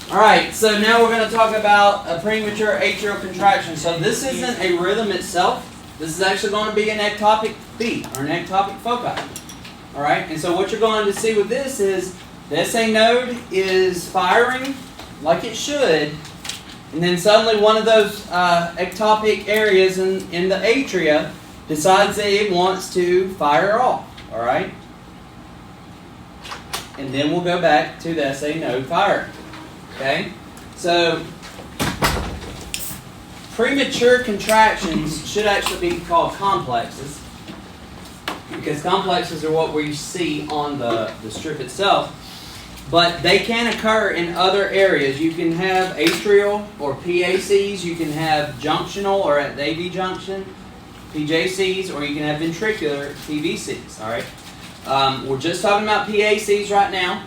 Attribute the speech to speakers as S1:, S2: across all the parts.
S1: Alright, so now we're going to talk about a premature atrial contraction. So this isn't a rhythm itself. This is actually going to be an ectopic beat, or an ectopic foci. Alright, and so what you're going to see with this is the SA node is firing like it should, and then suddenly one of those ectopic areas in the atria decides that it wants to fire off. Alright? And then we'll go back to the SA node firing. Okay? So, premature contractions should actually be called complexes, because complexes are what we see on the strip itself. But they can occur in other areas. You can have atrial or PACs, you can have junctional or at the AV junction, PJCs, or you can have ventricular PVCs. Alright? We're just talking about PACs right now.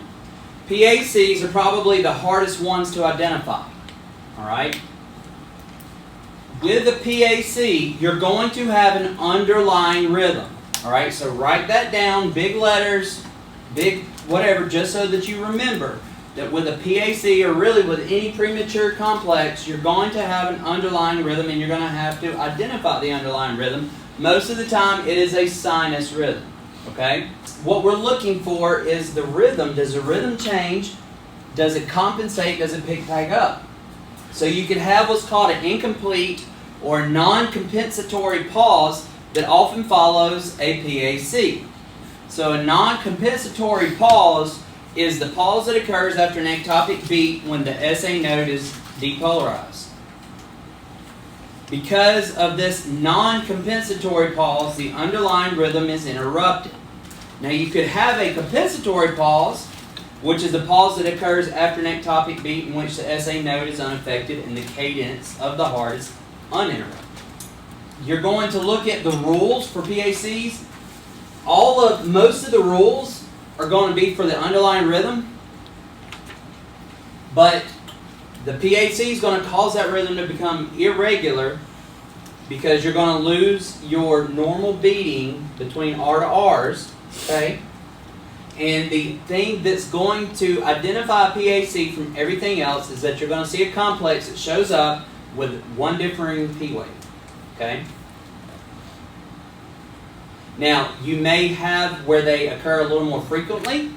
S1: PACs are probably the hardest ones to identify. Alright? With a PAC, you're going to have an underlying rhythm. Alright, so write that down, big letters, big whatever, just so that you remember that with a PAC, or really with any premature complex, you're going to have an underlying rhythm, and you're going to have to identify the underlying rhythm. Most of the time, it is a sinus rhythm. Okay? What we're looking for is the rhythm. Does the rhythm change? Does it compensate? Does it pick back up? So you can have what's called an incomplete or non-compensatory pause that often follows a PAC. So a non-compensatory pause is the pause that occurs after an ectopic beat when the SA node is depolarized. Because of this non-compensatory pause, the underlying rhythm is interrupted. Now you could have a compensatory pause, which is the pause that occurs after an ectopic beat in which the SA node is unaffected and the cadence of the heart is uninterrupted. You're going to look at the rules for PACs. Most of the rules are going to be for the underlying rhythm, but the PAC is going to cause that rhythm to become irregular because you're going to lose your normal beating between R to R's, okay? And the thing that's going to identify a PAC from everything else is that you're going to see a complex that shows up with one differing P wave, okay? Now, you may have where they occur a little more frequently,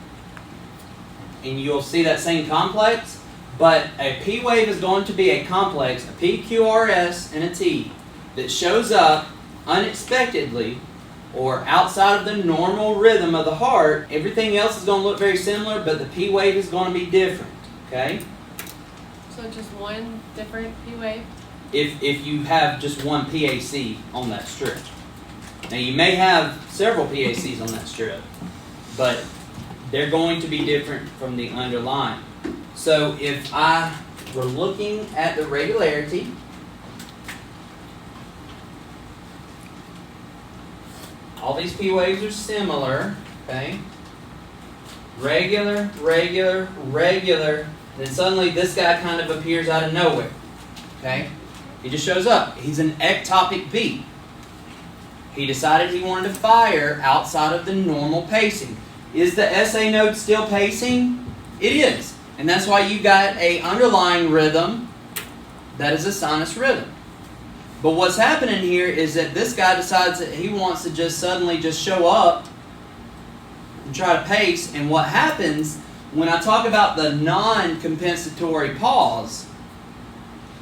S1: and you'll see that same complex, but a P wave is going to be a complex, a PQRS and a T, that shows up unexpectedly or outside of the normal rhythm of the heart. Everything else is going to look very similar, but the P wave is going to be different, okay?
S2: So just one different P wave?
S1: If you have just one PAC on that strip. Now you may have several PACs on that strip, but they're going to be different from the underlying. So if I were looking at the regularity, all these P waves are similar, okay? Regular, regular, regular, then suddenly this guy kind of appears out of nowhere, okay? He just shows up. He's an ectopic beat. He decided he wanted to fire outside of the normal pacing. Is the SA node still pacing? It is. And that's why you got an underlying rhythm that is a sinus rhythm. But what's happening here is that this guy decides that he wants to just suddenly just show up and try to pace. And what happens when I talk about the non-compensatory pause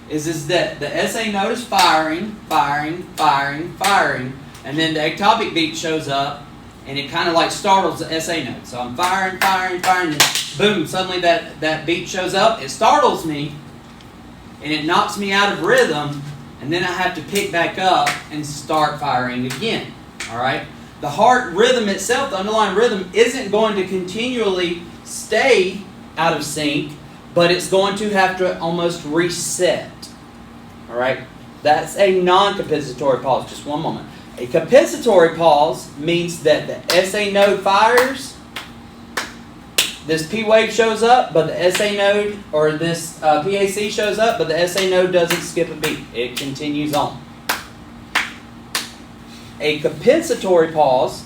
S1: is that the SA node is firing, firing, firing, firing, and then the ectopic beat shows up, and it kind of like startles the SA node. So I'm firing, firing, firing, and boom, suddenly that beat shows up. It startles me, and it knocks me out of rhythm, and then I have to pick back up and start firing again. All right? The heart rhythm itself, the underlying rhythm, isn't going to continually stay out of sync, but it's going to have to almost reset. All right? That's a non-compensatory pause. Just one moment. A compensatory pause means that the SA node fires, this P wave shows up, but the SA node, or this PAC shows up, but the SA node doesn't skip a beat. It continues on. A compensatory pause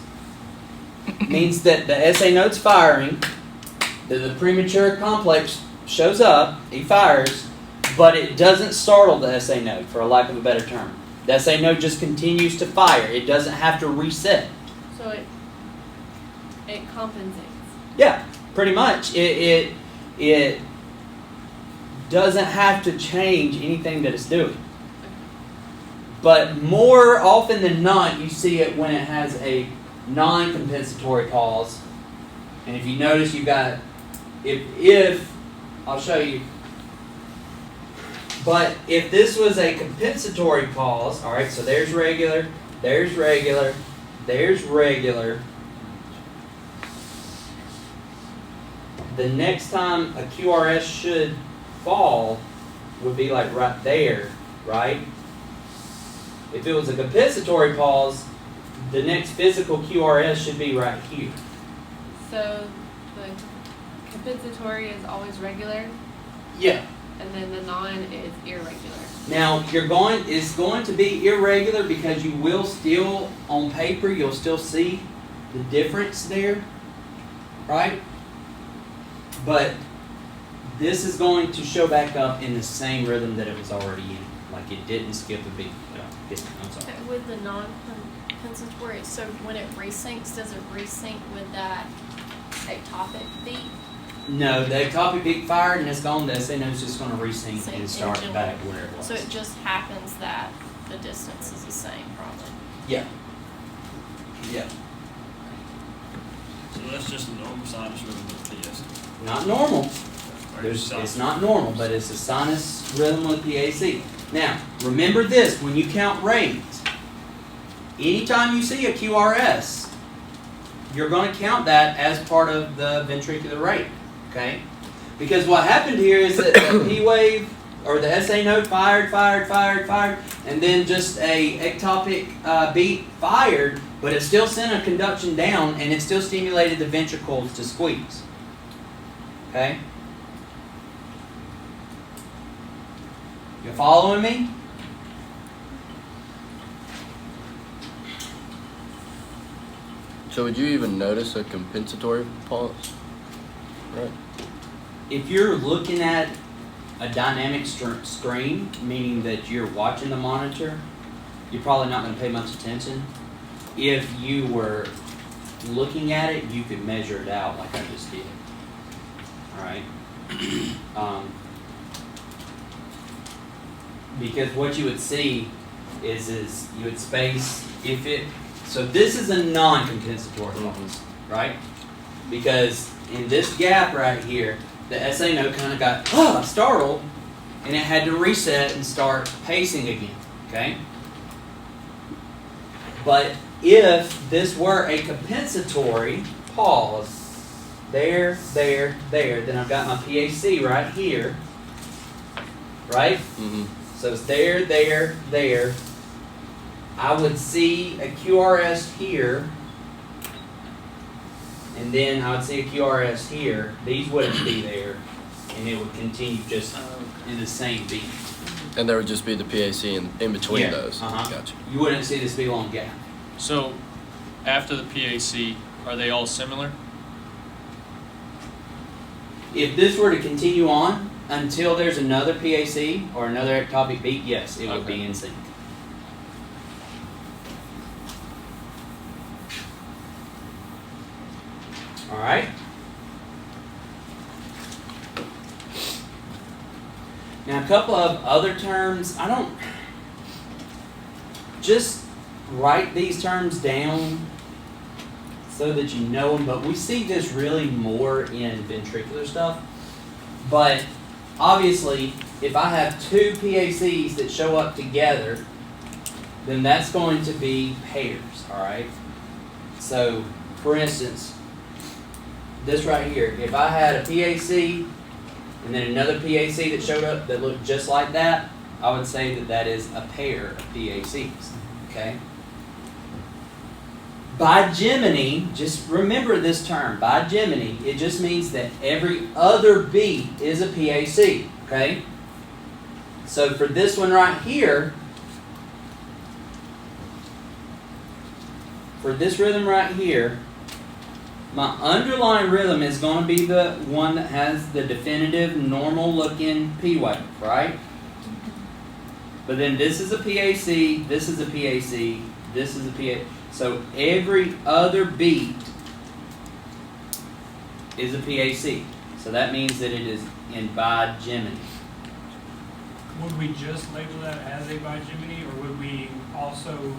S1: means that the SA node's firing, that the premature complex shows up, he fires, but it doesn't startle the SA node, for a lack of a better term. The SA node just continues to fire. It doesn't have to reset.
S2: So it compensates.
S1: Yeah, pretty much. It doesn't have to change anything that it's doing. But more often than not, you see it when it has a non-compensatory pause. And if you notice, you've got, if I'll show you. But if this was a compensatory pause, all right, so there's regular, there's regular, there's regular. The next time a QRS should fall would be like right there, right? If it was a compensatory pause, the next physical QRS should be right here.
S2: So the compensatory is always regular,
S1: Yeah.
S2: and then the non is irregular.
S1: Now it's going to be irregular because you will still, on paper, you'll still see the difference there, right? But this is going to show back up in the same rhythm that it was already in. Like it didn't skip a beat. I'm sorry.
S3: Okay, with the non-compensatory, so when it resyncs, does it resync with that ectopic beat?
S1: No, the ectopic beat fired and it's gone. The SA node's just going to resync
S3: Sync
S1: and start
S3: engine.
S1: back where it was.
S3: So it just happens that the distance is the same, probably.
S1: Yeah. Yeah.
S4: So that's just a normal sinus rhythm with PS.
S1: Not normal.
S4: Or just
S1: It's not normal, but it's a sinus rhythm with the AC. Now, remember this, when you count rates, anytime you see a QRS, you're going to count that as part of the ventricular rate, okay? Because what happened here is that the P wave, or the SA node fired, and then just a ectopic beat fired, but it still sent a conduction down, and it still stimulated the ventricles to squeeze, okay? You following me?
S5: So would you even notice a compensatory pause? Right.
S1: If you're looking at a dynamic screen, meaning that you're watching the monitor, you're probably not going to pay much attention. If you were looking at it, you could measure it out like I just did. All right. Because what you would see is you would space if it. So this is a non-compensatory pause, right? Because in this gap right here, the SA node kind of got startled, and it had to reset and start pacing again. Okay. But if this were a compensatory pause, there, then I've got my PAC right here, right?
S5: Mm-hmm.
S1: So it's there. I would see a QRS here, and then I would see a QRS here. These wouldn't be there, and it would continue just in the same beat.
S5: And there would just be the PAC in between
S1: Yeah,
S5: those.
S1: uh-huh.
S5: Gotcha.
S1: You wouldn't see this big long gap.
S4: So, after the PAC, are they all similar?
S1: If this were to continue on until there's another PAC or another ectopic beat, yes, it would
S4: Okay.
S1: be in sync. All right. Now, a couple of other terms. I don't just write these terms down so that you know them, but we see this really more in ventricular stuff. But obviously, if I have two PACs that show up together, then that's going to be pairs, all right? So, for instance, this right here, if I had a PAC and then another PAC that showed up that looked just like that, I would say that that is a pair of PACs, okay? Bigeminy, just remember this term, bigeminy, it just means that every other beat is a PAC, okay? So for this one right here, for this rhythm right here, My underlying rhythm is going to be the one that has the definitive normal looking P wave, right? But then this is a PAC, this is a PAC, this is a PAC. So every other beat is a PAC. So that means that it is in bigeminy.
S6: Would we just label that as a bigeminy, or would we also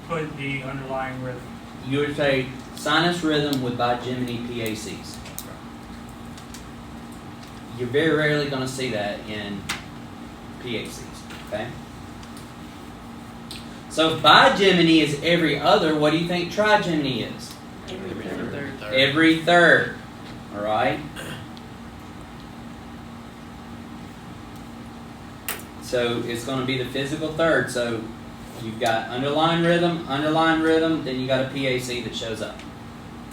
S6: put the underlying rhythm?
S1: You would say sinus rhythm with bigeminy PACs. You're very rarely going to see that in PACs, okay? So if bigeminy is every other, what do you think trigeminy is? Every third, all right? So it's going to be the physical third. So you've got underlying rhythm, then you got a PAC that shows up.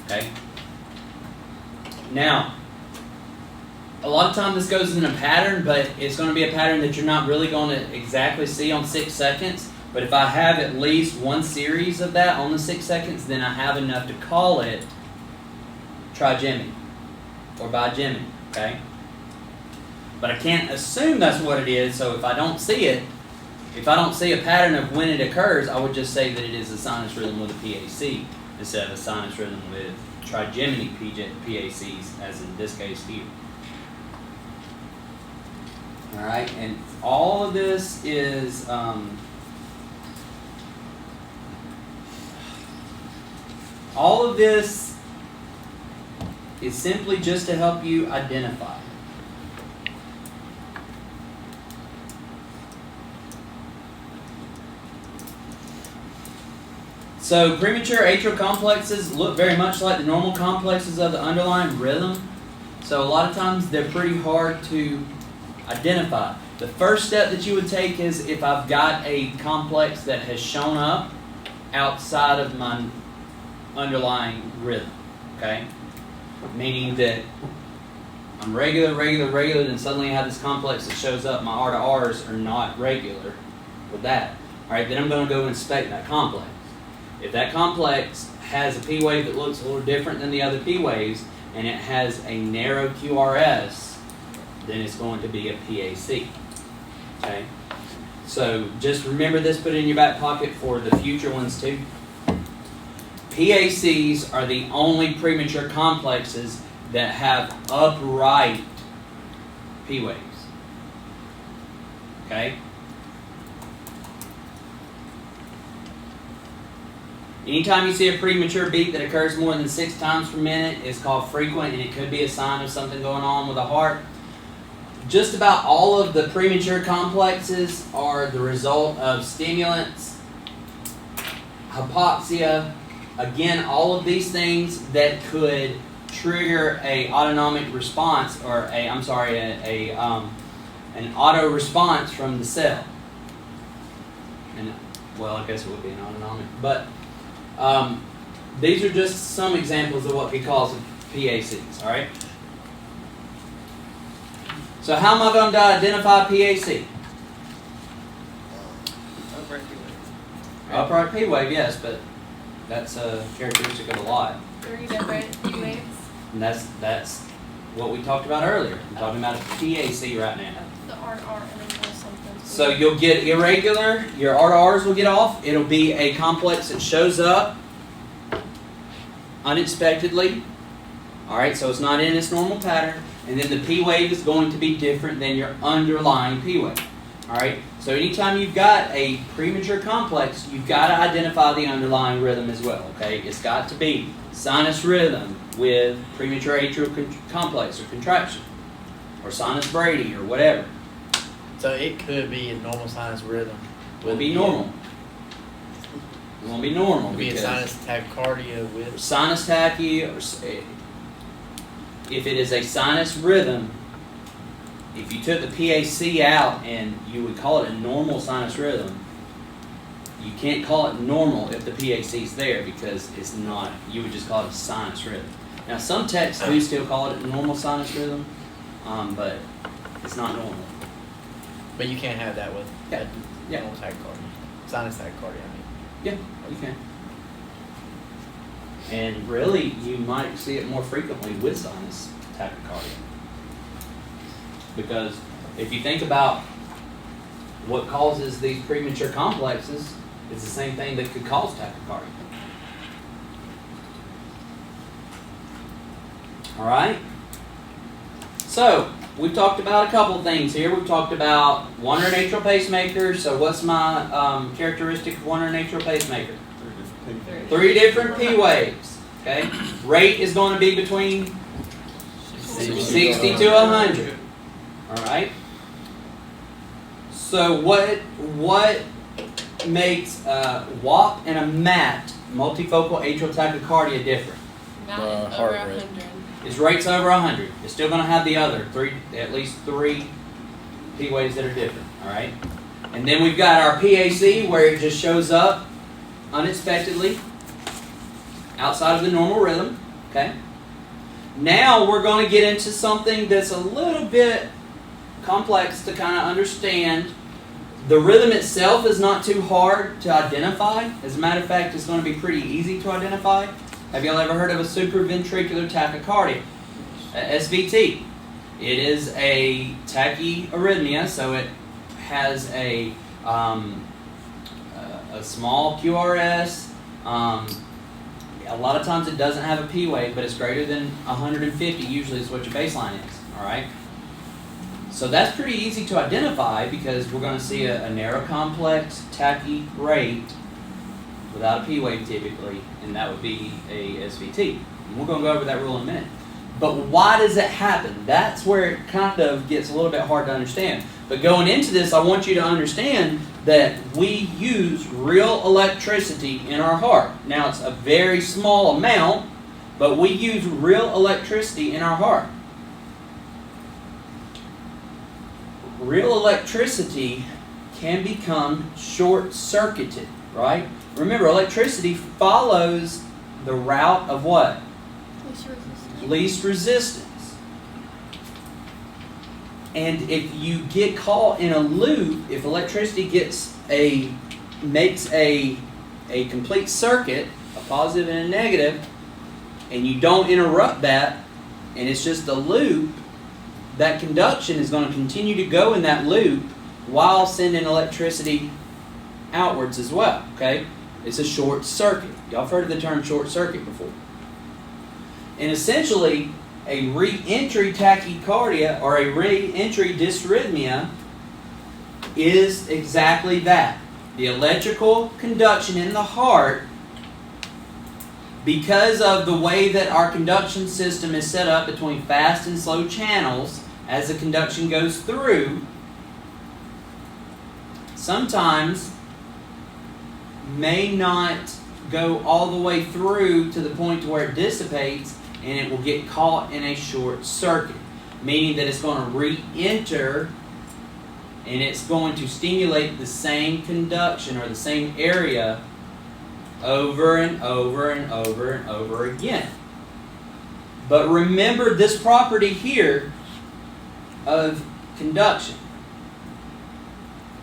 S1: Okay? Now, a lot of time this goes in a pattern, but it's going to be a pattern that you're not really going to exactly see on 6 seconds. But if I have at least one series of that on the 6 seconds, then I have enough to call it trigeminy or bigeminy. Okay? But I can't assume that's what it is, so if I don't see it, if I don't see a pattern of when it occurs, I would just say that it is a sinus rhythm with a PAC instead of a sinus rhythm with trigeminy PACs, as in this case here. Alright, and all of this is simply just to help you identify. So premature atrial complexes look very much like the normal complexes of the underlying rhythm. So a lot of times they're pretty hard to identify. The first step that you would take is if I've got a complex that has shown up outside of my underlying rhythm, okay? Meaning that I'm regular, then suddenly I have this complex that shows up, my R to R's are not regular with that. Alright, then I'm going to go inspect that complex. If that complex has a P wave that looks a little different than the other P waves, and it has a narrow QRS, then it's going to be a PAC. Okay? So just remember this, put it in your back pocket for the future ones too. PACs are the only premature complexes that have upright P waves. Okay? Anytime you see a premature beat that occurs more than 6 times per minute, it's called frequent, and it could be a sign of something going on with the heart. Just about all of the premature complexes are the result of stimulants, hypoxia, again, all of these things that could trigger a autonomic response, or an auto response from the cell. And well, I guess it would be an autonomic, but these are just some examples of what we call PACs, all right? So how am I going to identify PAC? Upright P wave, yes, but that's a characteristic of a lot.
S2: 3 different P waves.
S1: And that's what we talked about earlier. I'm talking about a PAC right now.
S3: The R to R interval sometimes.
S1: So you'll get irregular, your R to R's will get off. It'll be a complex that shows up unexpectedly. Alright, so it's not in its normal pattern. And then the P wave is going to be different than your underlying P wave. Alright, so anytime you've got a premature complex, you've got to identify the underlying rhythm as well. Okay, it's got to be sinus rhythm with premature atrial complex or contraction, or sinus Brady or whatever.
S7: So it could be a normal sinus rhythm.
S1: It will be normal. It won't be normal.
S7: It be a sinus tachycardia with
S1: sinus tachy, or if it is a sinus rhythm, if you took the PAC out and you would call it a normal sinus rhythm, you can't call it normal if the PAC is there because it's not. You would just call it a sinus rhythm. Now some texts do still call it a normal sinus rhythm, but it's not normal.
S7: But you can't have that with
S1: Yeah.
S7: normal tachycardia. Sinus tachycardia, I mean.
S1: Yeah, you can. And really, you might see it more frequently with sinus tachycardia. Because if you think about what causes these premature complexes, it's the same thing that could cause tachycardia. All right? So, we've talked about a couple things here. We've talked about one or atrial pacemaker. So what's my characteristic of one or atrial pacemaker? 3 different P waves. Okay? Rate is going to be between 60 to 100. All right? So what makes a WAP and a MAT, multifocal atrial tachycardia, different?
S2: Not over
S5: heart rate.
S2: 100.
S1: Its rate's over 100. It's still going to have the other at least three P waves that are different. All right, and then we've got our PAC where it just shows up unexpectedly outside of the normal rhythm. Okay. Now we're going to get into something that's a little bit complex to kind of understand. The rhythm itself is not too hard to identify. As a matter of fact, it's going to be pretty easy to identify. Have y'all ever heard of a supraventricular tachycardia? SVT. It is a tachyarrhythmia, so it has a small QRS. A lot of times it doesn't have a P wave, but it's greater than 150 usually is what your baseline is. All right. So that's pretty easy to identify because we're going to see a narrow complex tachy rate without a P wave typically, and that would be a SVT. And we're going to go over that rule in a minute. But why does it happen? That's where it kind of gets a little bit hard to understand. But going into this, I want you to understand that we use real electricity in our heart. Now, it's a very small amount, but we use real electricity in our heart. Real electricity can become short-circuited, right? Remember, electricity follows the route of what?
S3: Least resistance.
S1: Least resistance. And if you get caught in a loop, if electricity makes a complete circuit, a positive and a negative, and you don't interrupt that, and it's just a loop, that conduction is going to continue to go in that loop while sending electricity outwards as well. Okay? It's a short circuit. Y'all have heard of the term short circuit before. And essentially, a reentry tachycardia or a reentry dysrhythmia is exactly that. The electrical conduction in the heart, because of the way that our conduction system is set up between fast and slow channels as the conduction goes through, sometimes may not go all the way through to the point to where it dissipates, and it will get caught in a short circuit, meaning that it's going to re-enter and it's going to stimulate the same conduction or the same area over and over and over and over again. But remember this property here of conduction.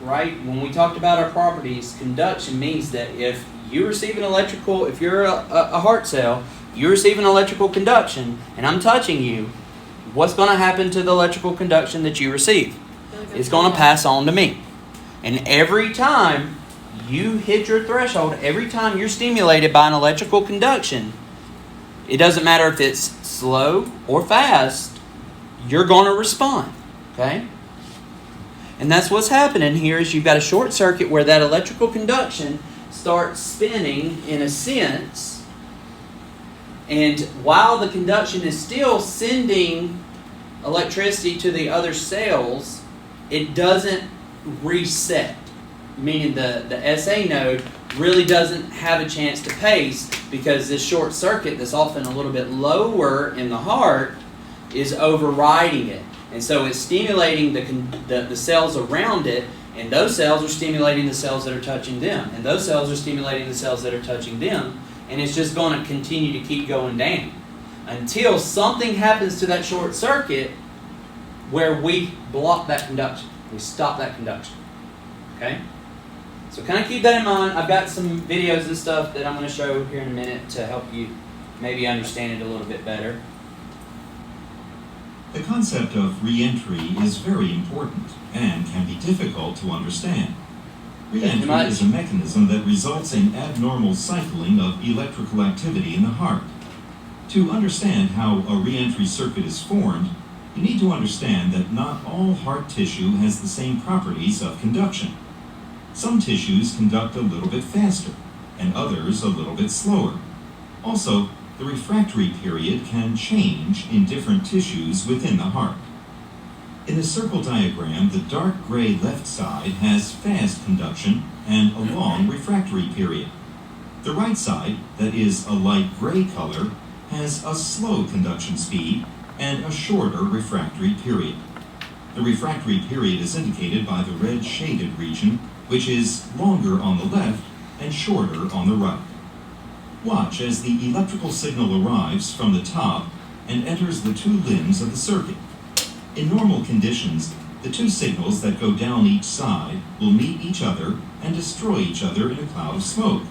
S1: Right? When we talked about our properties, conduction means that if you receive an electrical, if you're a heart cell, you receive an electrical conduction, and I'm touching you, what's going to happen to the electrical conduction that you receive? It's going to pass on to me. And every time you hit your threshold, every time you're stimulated by an electrical conduction, it doesn't matter if it's slow or fast, you're going to respond. Okay? And that's what's happening here is you've got a short circuit where that electrical conduction starts spinning in a sense, and while the conduction is still sending electricity to the other cells, it doesn't reset, meaning the SA node really doesn't have a chance to pace because this short circuit that's often a little bit lower in the heart is overriding it. And so it's stimulating the cells around it, and those cells are stimulating the cells that are touching them, and those cells are stimulating the cells that are touching them, and it's just going to continue to keep going down until something happens to that short circuit where we block that conduction. We stop that conduction. Okay? So kind of keep that in mind. I've got some videos and stuff that I'm going to show here in a minute to help you maybe understand it a little bit better.
S8: The concept of reentry is very important and can be difficult to understand. Reentry is a mechanism that results in abnormal cycling of electrical activity in the heart. To understand how a reentry circuit is formed, you need to understand that not all heart tissue has the same properties of conduction. Some tissues conduct a little bit faster, and others a little bit slower. Also, the refractory period can change in different tissues within the heart. In the circle diagram, the dark gray left side has fast conduction and a long refractory period. The right side, that is a light gray color, has a slow conduction speed and a shorter refractory period. The refractory period is indicated by the red shaded region, which is longer on the left and shorter on the right. Watch as the electrical signal arrives from the top and enters the two limbs of the circuit. In normal conditions, the two signals that go down each side will meet each other and destroy each other in a cloud of smoke.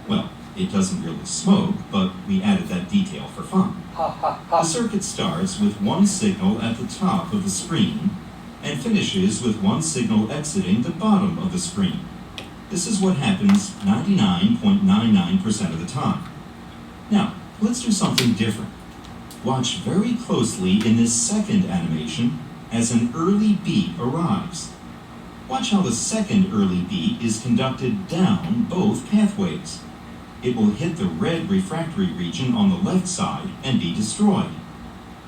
S8: Well, it doesn't really smoke, but we added that detail for fun. The circuit starts with one signal at the top of the screen and finishes with one signal exiting the bottom of the screen. This is what happens 99.99% of the time. Now, let's do something different. Watch very closely in this second animation as an early beat arrives. Watch how the second early beat is conducted down both pathways. It will hit the red refractory region on the left side and be destroyed.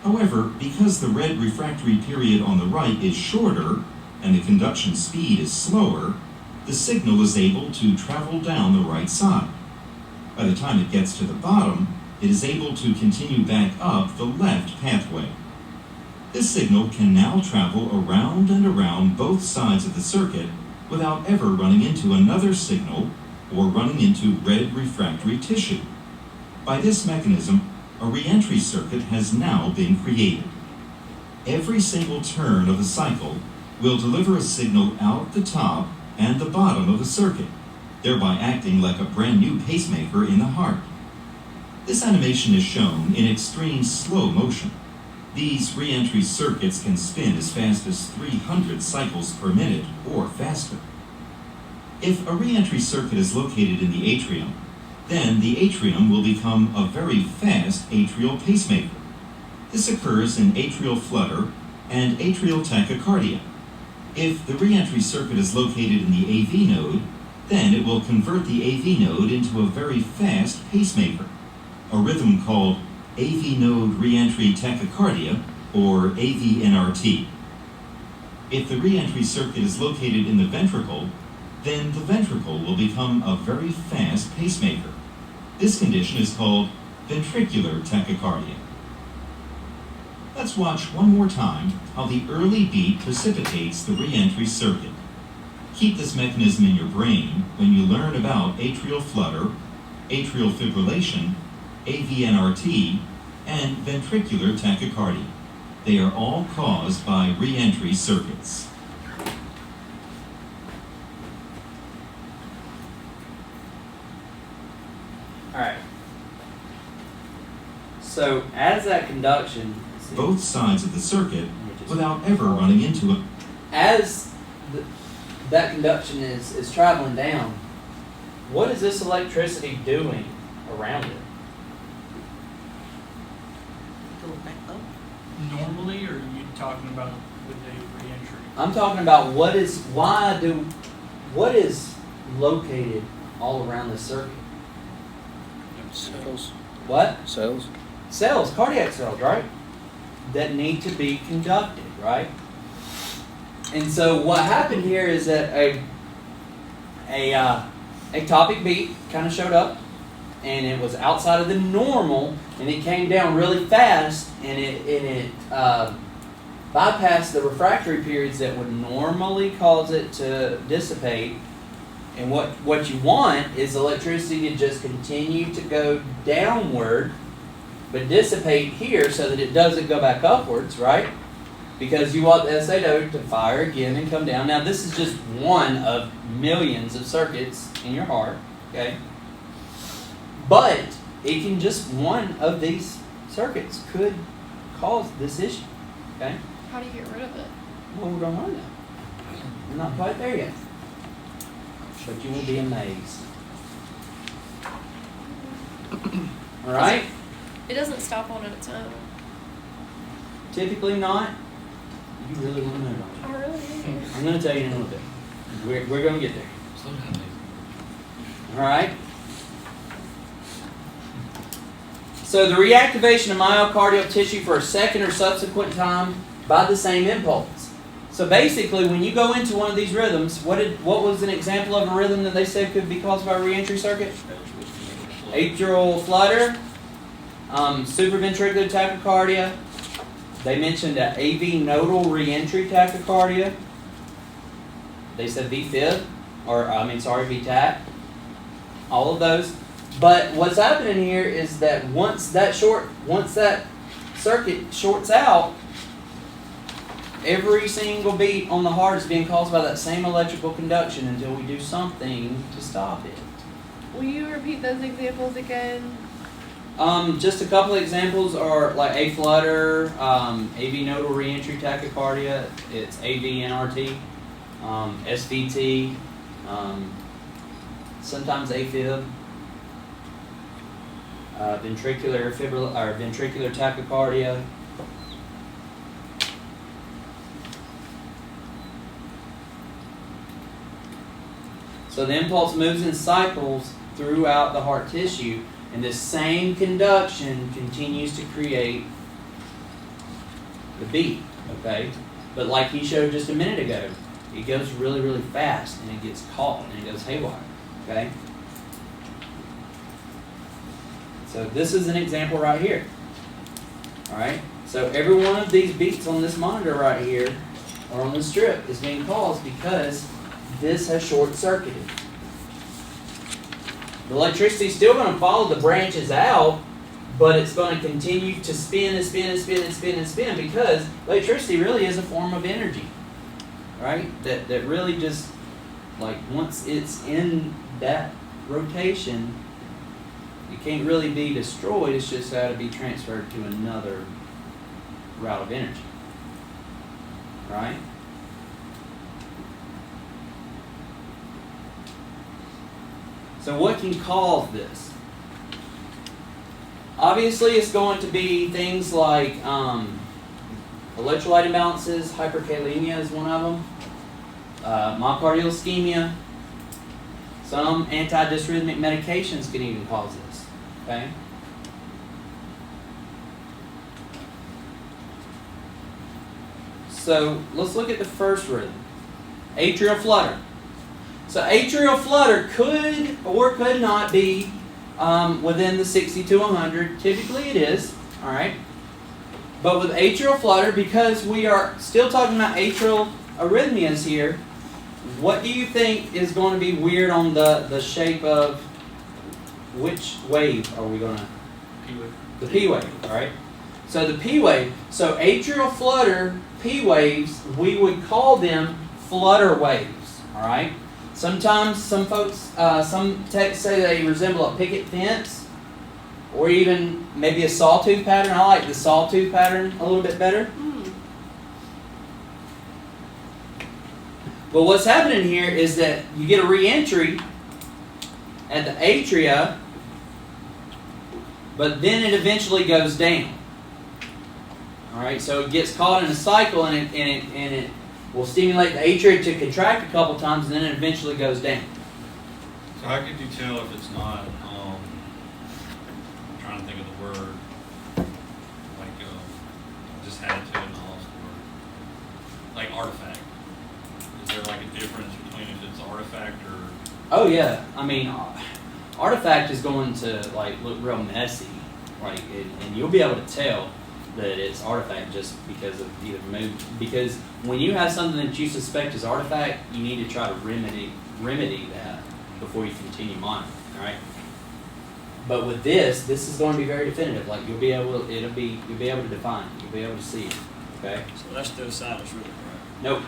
S8: However, because the red refractory period on the right is shorter and the conduction speed is slower, the signal is able to travel down the right side. By the time it gets to the bottom, it is able to continue back up the left pathway. This signal can now travel around and around both sides of the circuit without ever running into another signal or running into red refractory tissue. By this mechanism, a reentry circuit has now been created. Every single turn of the cycle will deliver a signal out the top and the bottom of the circuit, thereby acting like a brand new pacemaker in the heart. This animation is shown in extreme slow motion. These reentry circuits can spin as fast as 300 cycles per minute or faster. If a reentry circuit is located in the atrium, then the atrium will become a very fast atrial pacemaker. This occurs in atrial flutter and atrial tachycardia. If the reentry circuit is located in the AV node, then it will convert the AV node into a very fast pacemaker, a rhythm called AV node reentry tachycardia, or AVNRT. If the reentry circuit is located in the ventricle, then the ventricle will become a very fast pacemaker. This condition is called ventricular tachycardia. Let's watch one more time how the early beat precipitates the reentry circuit. Keep this mechanism in your brain when you learn about atrial flutter, atrial fibrillation, AVNRT, and ventricular tachycardia. They are all caused by reentry circuits.
S1: Alright. So, as that conduction...
S8: Both sides of the circuit without ever running into it.
S1: As that conduction is traveling down, what is this electricity doing around it?
S6: Normally, or are you talking about with the reentry?
S1: I'm talking about what is located all around the circuit?
S5: Cells.
S1: What?
S5: Cells.
S1: Cells, cardiac cells, right? That need to be conducted, right? And so what happened here is that a ectopic beat kind of showed up, and it was outside of the normal, and it came down really fast, and it bypassed the refractory periods that would normally cause it to dissipate. And what you want is electricity to just continue to go downward, but dissipate here so that it doesn't go back upwards, right? Because you want the SAO to fire again and come down. Now, this is just one of millions of circuits in your heart, okay? But it can just one of these circuits could cause this issue. Okay?
S3: How do you get rid of it?
S1: Well, we don't know that. We're not quite there yet. But you will be amazed. All right?
S3: It doesn't stop on its own.
S1: Typically not. You really want to know, don't you?
S3: I really do.
S1: I'm going to tell you in a little bit. We're going to get there.
S5: Slow down, Nathan.
S1: All right? So the reactivation of myocardial tissue for a second or subsequent time by the same impulse. So basically, when you go into one of these rhythms, what was an example of a rhythm that they said could be caused by a reentry circuit? Atrial flutter, supraventricular tachycardia. They mentioned an AV nodal reentry tachycardia. They said VFib, VTAC. All of those. But what's happening here is that once that circuit shorts out, every single beat on the heart is being caused by that same electrical conduction until we do something to stop it.
S2: Will you repeat those examples again?
S1: Just a couple of examples are like A flutter, AV nodal reentry tachycardia, it's AV NRT, SVT, sometimes AFib, ventricular tachycardia. So the impulse moves in cycles throughout the heart tissue, and this same conduction continues to create the beat, okay? But like he showed just a minute ago, it goes really, really fast, and it gets caught, and it goes haywire, okay? So this is an example right here, all right? So every one of these beats on this monitor right here, or on this strip, is being caused because this has short-circuited. The electricity is still going to follow the branches out, but it's going to continue to spin and spin and spin and spin and spin because electricity really is a form of energy, right? That really just, like, once it's in that rotation, it can't really be destroyed. It's just got to be transferred to another route of energy, right? So what can cause this? Obviously, it's going to be things like electrolyte imbalances. Hyperkalemia is one of them. Myocardial ischemia. Some antidysrhythmic medications can even cause this. Okay. So let's look at the first rhythm, atrial flutter. So atrial flutter could or could not be within the 60 to 100. Typically it is, all right? But with atrial flutter, because we are still talking about atrial arrhythmias here, what do you think is going to be weird on the shape of which wave are we going to?
S4: P wave.
S1: The P wave, all right? So the P wave, so atrial flutter P waves, we would call them flutter waves, all right? Sometimes some folks, some texts say they resemble a picket fence or even maybe a sawtooth pattern. I like the sawtooth pattern a little bit better. But what's happening here is that you get a reentry at the atria, but then it eventually goes down. All right, so it gets caught in a cycle, and it will stimulate the atria to contract a couple times, and then it eventually goes down.
S9: So how could you tell if it's not, I'm trying to think of the word, like, I just had it to it and I lost the word. Like artifact. Is there like a difference between if it's artifact or?
S1: Oh yeah, I mean, artifact is going to like look real messy, like, and you'll be able to tell that it's artifact just because of either move. Because when you have something that you suspect is artifact, you need to try to remedy that before you continue monitoring. All right. But with this is going to be very definitive. Like you'll be able to define it. You'll be able to see it. Okay.
S10: So that's still sinus rhythm, right?
S1: Nope.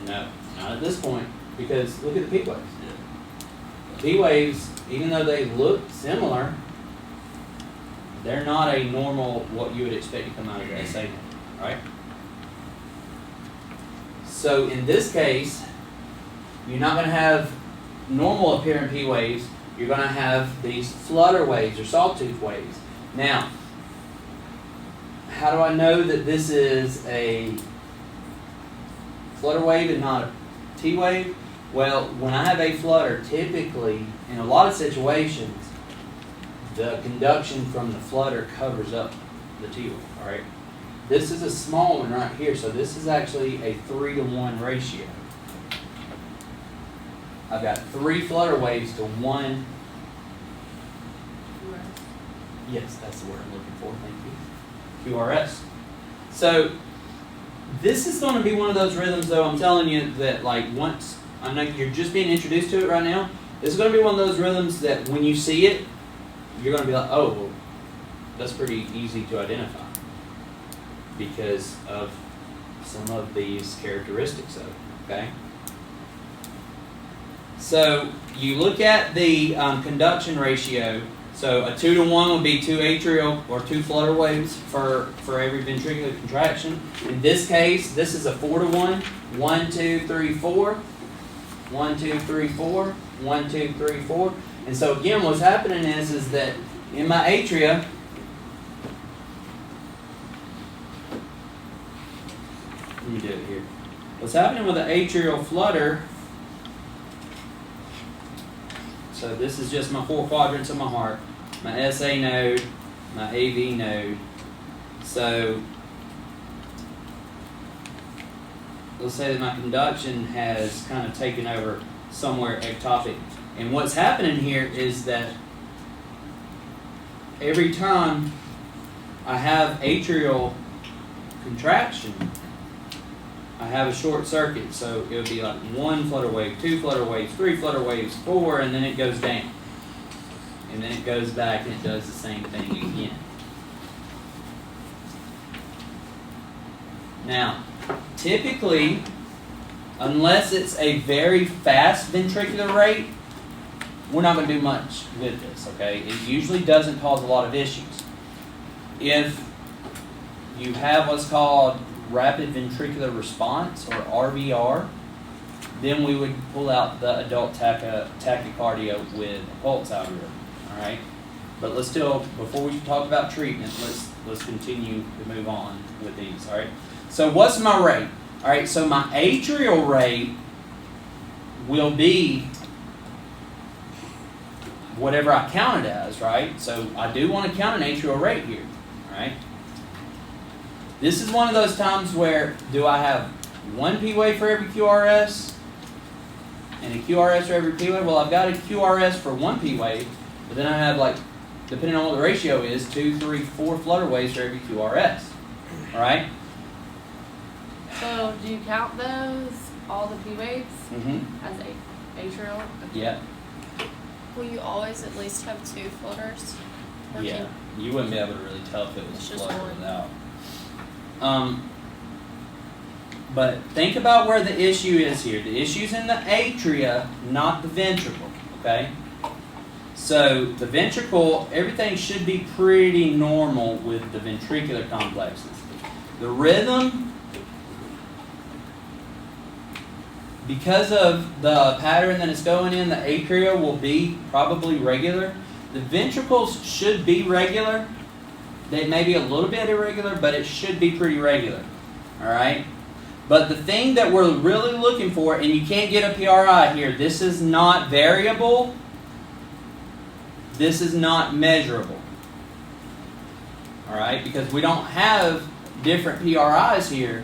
S1: No, not at this point. Because look at the P waves.
S10: Yeah.
S1: P waves, even though they look similar, They're not a normal, what you would expect to come out of the SA, right? So in this case, you're not going to have normal appearing P waves. You're going to have these flutter waves or sawtooth waves. Now, how do I know that this is a flutter wave and not a T wave? Well, when I have a flutter, typically, in a lot of situations, the conduction from the flutter covers up the T wave, all right? This is a small one right here, so this is actually a 3-to-1 ratio. I've got 3 flutter waves to 1. Yes, that's the word I'm looking for, thank you. QRS. So, this is going to be one of those rhythms, though, I'm telling you that, like, once, I know you're just being introduced to it right now, this is going to be one of those rhythms that when you see it, you're going to be like, oh, well, that's pretty easy to identify because of some of these characteristics of it, okay? So, you look at the conduction ratio. So a 2-to-1 would be 2 atrial or 2 flutter waves for every ventricular contraction. In this case, this is a 4-to-1. 1, 2, 3, 4. 1, 2, 3, 4. 1, 2, 3, 4. And so again, what's happening is that in my atria, let me do it here. What's happening with the atrial flutter? So this is just my 4 quadrants of my heart. My SA node, my AV node. So let's say that my conduction has kind of taken over somewhere ectopic. And what's happening here is that every time I have atrial contraction, I have a short circuit. So it would be like 1 flutter wave, 2 flutter waves, 3 flutter waves, 4, and then it goes down. And then it goes back and it does the same thing again. Now, typically, unless it's a very fast ventricular rate, we're not going to do much with this, okay? It usually doesn't cause a lot of issues. If you have what's called rapid ventricular response, or RVR, then we would pull out the adult tachycardia with a pulse algorithm. All right, but let's still, before we talk about treatment, let's continue to move on with these. All right, so what's my rate? All right, so my atrial rate will be whatever I count it as, right? So I do want to count an atrial rate here. All right, this is one of those times where do I have 1 P wave for every QRS and a QRS for every P wave? Well, I've got a QRS for 1 P wave. But then I have, like, depending on what the ratio is, 2, 3, 4 flutter waves for every QRS. All right?
S2: So do you count those, all the P waves,
S1: Mm-hmm.
S2: as atrial?
S1: Yeah.
S3: Will you always at least have 2 flutters? Or
S1: Yeah. You wouldn't be able to really tell if it was
S3: It's just
S1: flutter
S3: one.
S1: without. But think about where the issue is here. The issue's in the atria, not the ventricle. Okay? So the ventricle, everything should be pretty normal with the ventricular complexes. The rhythm, because of the pattern that it's going in, the atria will be probably regular. The ventricles should be regular. They may be a little bit irregular, but it should be pretty regular. All right? But the thing that we're really looking for, and you can't get a PRI here, this is not variable. This is not measurable. All right? Because we don't have different PRIs here.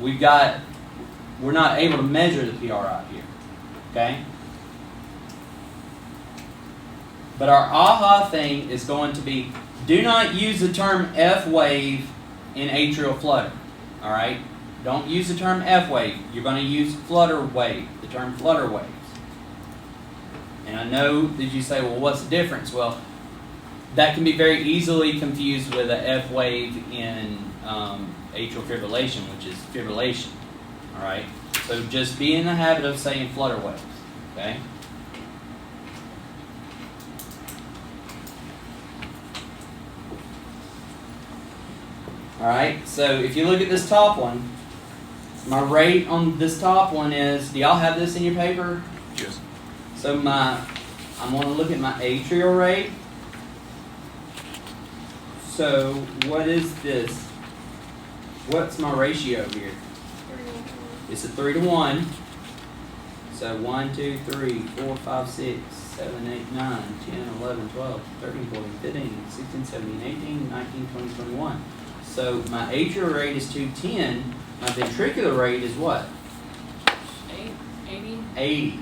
S1: We're not able to measure the PRI here. Okay? But our AHA thing is going to be, do not use the term F wave in atrial flutter. All right? Don't use the term F wave. You're going to use flutter wave, the term flutter waves. And I know that you say, well, what's the difference? Well, that can be very easily confused with a F wave in atrial fibrillation, which is fibrillation. All right? So just be in the habit of saying flutter waves. Okay? Alright, so if you look at this top one, my rate on this top one is, do y'all have this in your paper?
S4: Yes.
S1: So I'm going to look at my atrial rate. So what is this? What's my ratio here? It's a 3-to-1. So 1, 2, 3, 4, 5, 6, 7, 8, 9, 10, 11, 12, 13, 14, 15, 16, 17, 18, 19, 20, 21. So my atrial rate is 210. My ventricular rate is what?
S2: 80.
S1: 80.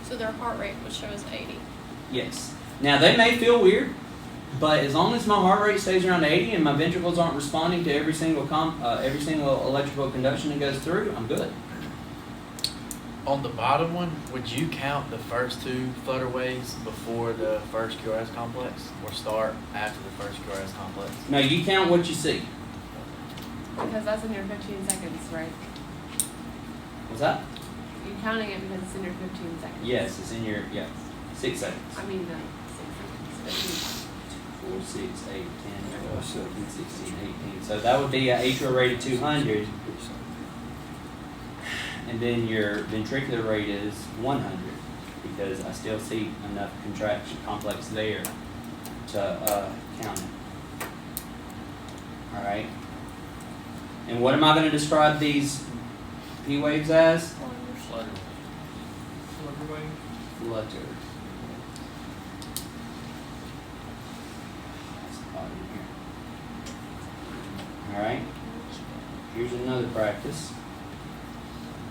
S3: So their heart rate would show as 80.
S1: Yes. Now they may feel weird, but as long as my heart rate stays around 80 and my ventricles aren't responding to every single electrical conduction that goes through, I'm good.
S7: On the bottom one, would you count the first 2 flutter waves before the first QRS complex, or start after the first QRS complex?
S1: No, you count what you see.
S2: Because that's in your 15 seconds, right?
S1: What's that?
S2: You're counting it because it's in your 15 seconds.
S1: Yes, it's in your 6 seconds.
S2: I mean, 6 seconds.
S1: 4, 6, 8, 10, 12, 14, 16, 18. So that would be an atrial rate of 200. And then your ventricular rate is 100 because I still see enough contraction complex there to count it. All right. And what am I going to describe these P waves as?
S4: Flutter.
S6: Flutter wave.
S1: Flutter. That's the bottom here. All right. Here's another practice.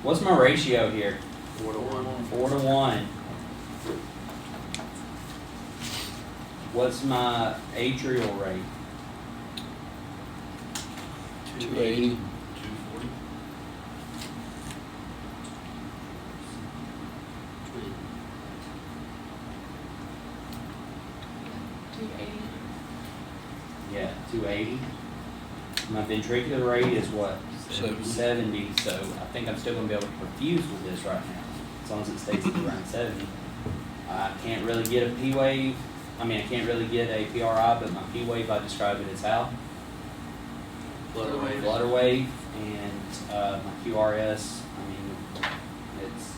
S1: What's my ratio here?
S7: 4-to-1.
S1: 4-to-1. What's my atrial rate?
S5: 280.
S9: 240. Yeah, 280. My ventricular rate is what? 70. So I think I'm still going to be able to perfuse with this right now, as long as it stays at around 70. I can't really get a P wave. I mean, I can't really get a PRI, but my P wave, I describe it as how?
S7: Flutter wave.
S1: Flutter wave. And my QRS, I mean, it's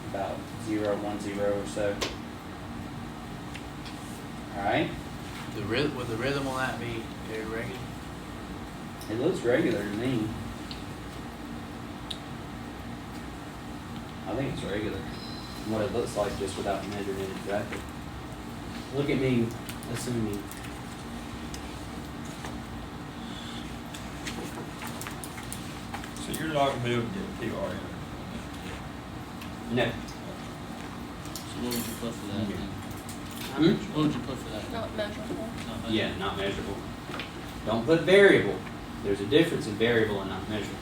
S1: about 0.10 or so. All right.
S7: Would the rhythm on that be very regular?
S1: It looks regular to me. I think it's regular. From what it looks like just without measuring it exactly. Look at me assuming.
S10: So you're not gonna be able to get a PR in
S1: No.
S4: So what would you put for that? then?
S1: Hmm?
S4: What would you put for that?
S3: Not measurable.
S4: Not much.
S1: Yeah, not measurable. Don't put variable. There's a difference in variable and not measurable.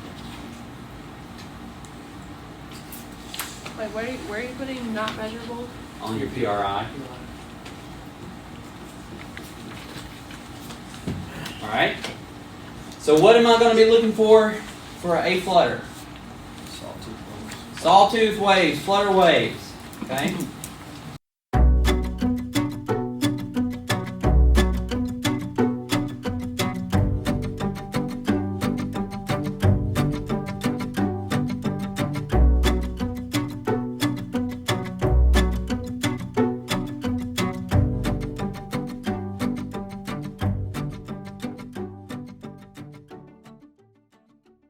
S2: Wait, where are you putting not measurable?
S1: On your PRI. Alright. So what am I going to be looking for a flutter?
S10: sawtooth ones.
S1: Sawtooth waves, flutter waves. Okay?